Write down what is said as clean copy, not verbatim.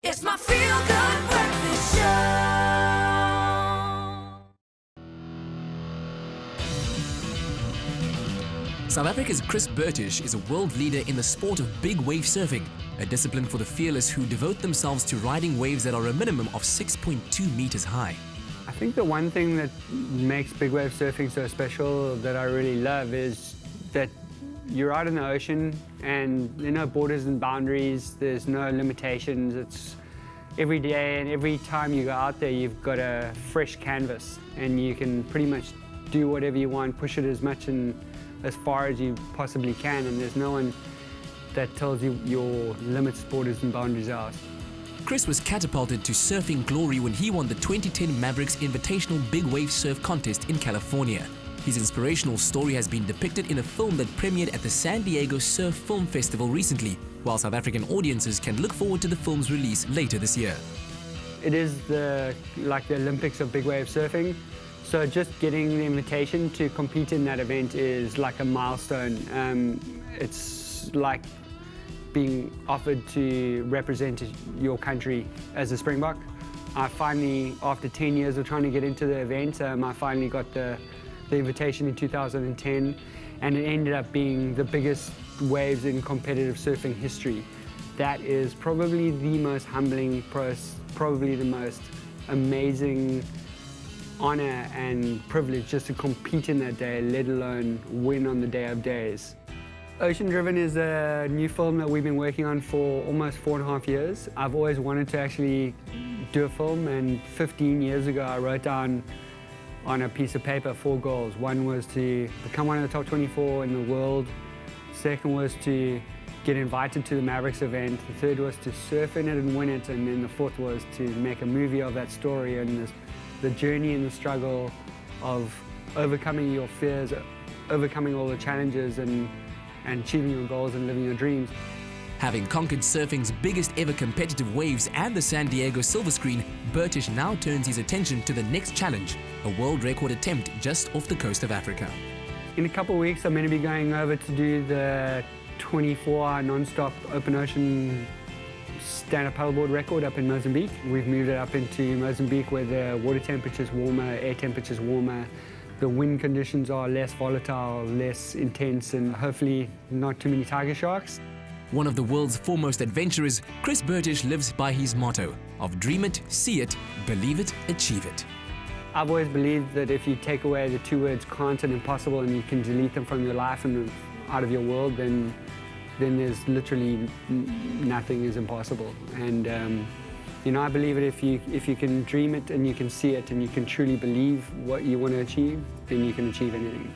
It's my feel-good breakfast show. South Africa's Chris Bertish is a world leader in the sport of big wave surfing, a discipline for the fearless who devote themselves to riding waves that are a minimum of 6.2 meters high. I think the one thing that makes big wave surfing so special that I really love is that you're out in the ocean and there are no borders and boundaries, there's no limitations. It's every day and every time you go out there you've got a fresh canvas and you can pretty much do whatever you want, push it as much and as far as you possibly can, and there's no one that tells you your limits, borders and boundaries are. Chris was catapulted to surfing glory when he won the 2010 Mavericks Invitational Big Wave Surf Contest in California. His inspirational story has been depicted in a film that premiered at the San Diego Surf Film Festival recently, while South African audiences can look forward to the film's release later this year. It is like the Olympics of big wave surfing. So just getting the invitation to compete in that event is like a milestone. It's like being offered to represent your country as a Springbok. I finally, after 10 years of trying to get into the event, I finally got the invitation in 2010, and it ended up being the biggest waves in competitive surfing history. That is probably the most humbling process, probably the most amazing honor and privilege just to compete in that day, let alone win on the day of days. Ocean Driven is a new film that we've been working on for almost 4.5 years. I've always wanted to actually do a film, and 15 years ago I wrote down on a piece of paper 4 goals. One was to become one of the top 24 in the world. Second was to get invited to the Mavericks event. The third was to surf in it and win it. And then the fourth was to make a movie of that story and the journey and the struggle of overcoming your fears, overcoming all the challenges and achieving your goals and living your dreams. Having conquered surfing's biggest ever competitive waves and the San Diego silver screen, Bertish now turns his attention to the next challenge, a world record attempt just off the coast of Africa. In a couple of weeks, I'm going to be going over to do the 24-hour non-stop open ocean stand-up paddleboard record up in Mozambique. We've moved it up into Mozambique where the water temperature's warmer, air temperature's warmer, the wind conditions are less volatile, less intense, and hopefully not too many tiger sharks. One of the world's foremost adventurers, Chris Bertish lives by his motto of dream it, see it, believe it, achieve it. I've always believed that if you take away the 2 words can't and impossible and you can delete them from your life and out of your world, then there's literally nothing is impossible. And you know, I believe it if you can dream it and you can see it and you can truly believe what you want to achieve, then you can achieve anything.